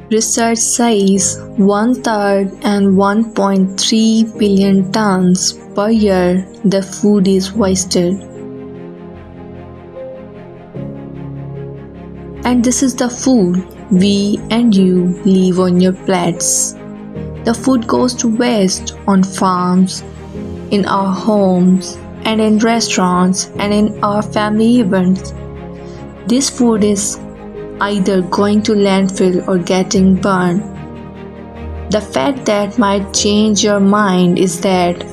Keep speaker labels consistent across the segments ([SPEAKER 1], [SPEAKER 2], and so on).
[SPEAKER 1] Research says one-third and 1.3 billion tons per year the food is wasted. And this is the food we and you leave on your plates. The food goes to waste on farms, in our homes, and in restaurants and in our family events. This food is either going to landfill or getting burned. The fact that might change your mind is that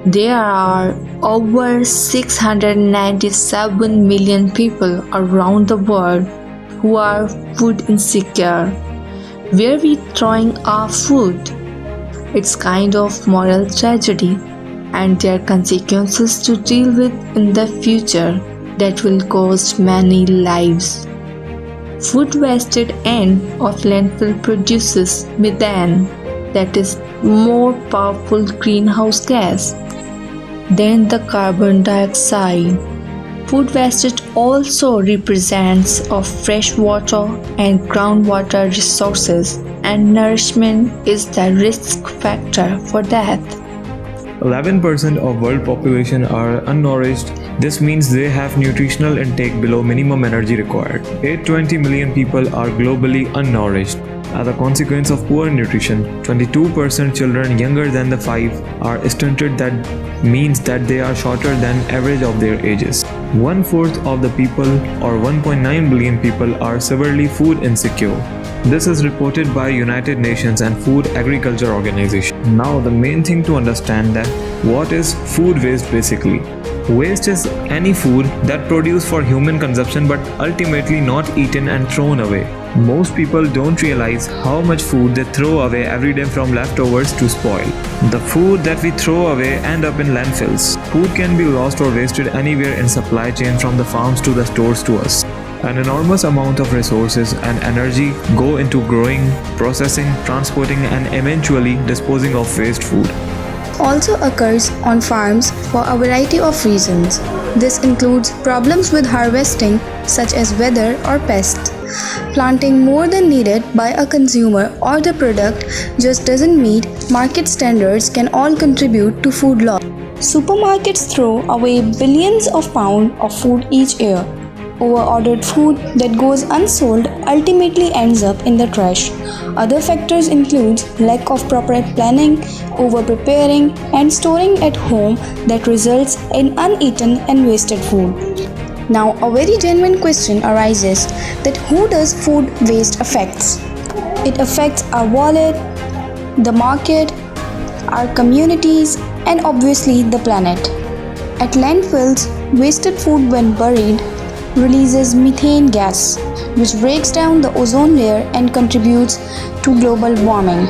[SPEAKER 1] there are over 697 million people around the world who are food insecure. Where are we throwing our food? It's kind of moral tragedy, and there are consequences to deal with in the future that will cost many lives. Food wasted end of landfill produces methane, that is more powerful greenhouse gas than the carbon dioxide. Food wastage also represents of fresh water and groundwater resources, and nourishment is the risk factor for death.
[SPEAKER 2] 11% of world population are unnourished. This means they have nutritional intake below minimum energy required. 820 million people are globally unnourished. As a consequence of poor nutrition, 22% children younger than the 5 are stunted. That means that they are shorter than average of their ages. 1/4 of the people, or 1.9 billion people, are severely food insecure. This is reported by United Nations and Food Agriculture Organization. Now the main thing to understand that what is food waste basically. Waste is any food that produced for human consumption but ultimately not eaten and thrown away. Most people don't realize how much food they throw away every day, from leftovers to spoil. The food that we throw away end up in landfills. Food can be lost or wasted anywhere in supply chain, from the farms to the stores to us. An enormous amount of resources and energy go into growing, processing, transporting, and eventually disposing of waste food.
[SPEAKER 3] Also occurs on farms for a variety of reasons. This includes problems with harvesting, such as weather or pests. Planting more than needed by a consumer, or the product just doesn't meet market standards can all contribute to food loss. Supermarkets throw away billions of pounds of food each year. Over-ordered food that goes unsold ultimately ends up in the trash. Other factors include lack of proper planning, over-preparing, and storing at home that results in uneaten and wasted food. Now, a very genuine question arises that who does food waste affects? It affects our wallet, the market, our communities, and obviously the planet. At landfills, wasted food when buried releases methane gas, which breaks down the ozone layer and contributes to global warming.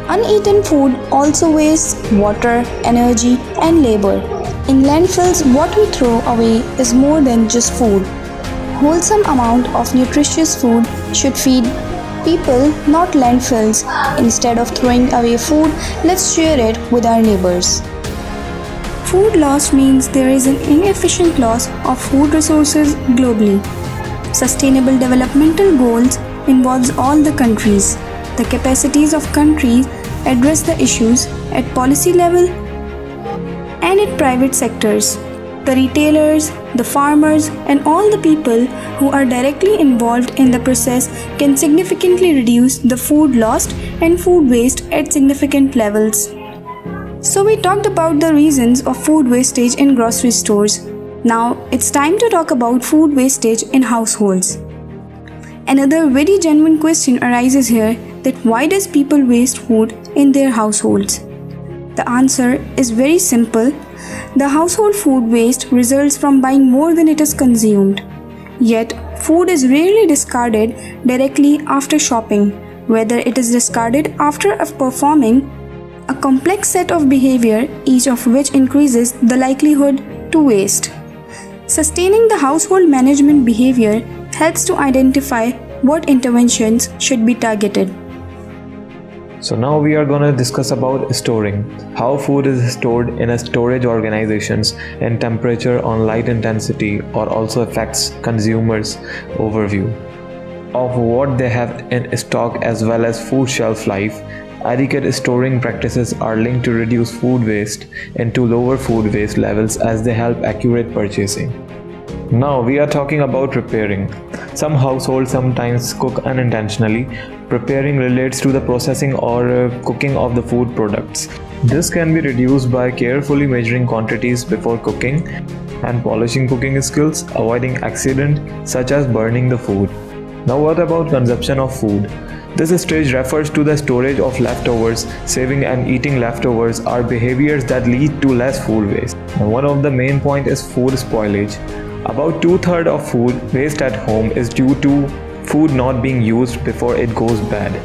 [SPEAKER 3] Uneaten food also wastes water, energy, and labor. In landfills, what we throw away is more than just food. Wholesome amount of nutritious food should feed people, not landfills. Instead of throwing away food, let's share it with our neighbors. Food loss means there is an inefficient loss of food resources globally. Sustainable developmental goals involves all the countries. The capacities of countries address the issues at policy level and in private sectors. The retailers, the farmers, and all the people who are directly involved in the process can significantly reduce the food lost and food waste at significant levels. So we talked about the reasons of food wastage in grocery stores. Now it's time to talk about food wastage in households. Another very genuine question arises here, that why does people waste food in their households? The answer is very simple. The household food waste results from buying more than it is consumed. Yet, food is rarely discarded directly after shopping, whether it is discarded after performing a complex set of behavior, each of which increases the likelihood to waste. Sustaining the household management behavior helps to identify what interventions should be targeted.
[SPEAKER 2] So now we are going to discuss about storing. How food is stored in a storage organizations, and temperature on light intensity or also affects consumers. Overview. of what they have in stock as well as food shelf life, adequate storing practices are linked to reduce food waste and to lower food waste levels as they help accurate purchasing. Now we are talking about preparing. Some households sometimes cook unintentionally. Preparing relates to the processing or cooking of the food products. This can be reduced by carefully measuring quantities before cooking and polishing cooking skills, avoiding accidents such as burning the food. Now what about consumption of food? This stage refers to the storage of leftovers. Saving and eating leftovers are behaviors that lead to less food waste. And one of the main points is food spoilage. About 2/3 of food waste at home is due to food not being used before it goes bad.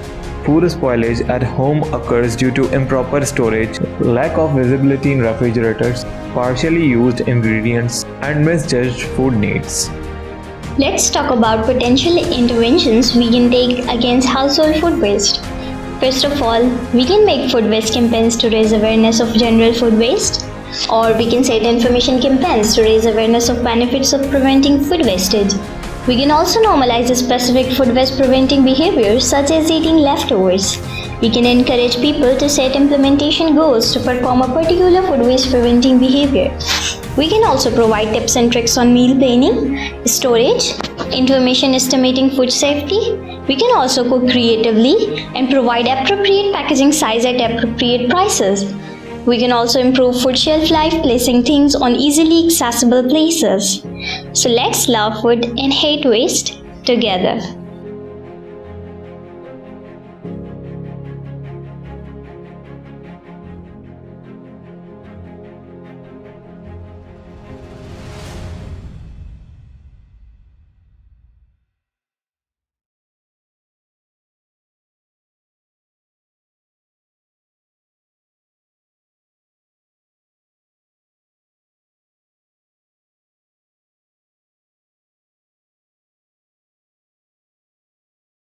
[SPEAKER 2] Food spoilage at home occurs due to improper storage, lack of visibility in refrigerators, partially used ingredients, and misjudged food needs.
[SPEAKER 4] Let's talk about potential interventions we can take against household food waste. First of all, we can make food waste campaigns to raise awareness of general food waste, or we can set information campaigns to raise awareness of benefits of preventing food wastage. We can also normalize specific food waste preventing behaviors such as eating leftovers. We can encourage people to set implementation goals to perform a particular food waste preventing behavior. We can also provide tips and tricks on meal planning, storage, information estimating food safety. We can also cook creatively and provide appropriate packaging size at appropriate prices. We can also improve food shelf life, placing things on easily accessible places. So let's love food and hate waste together.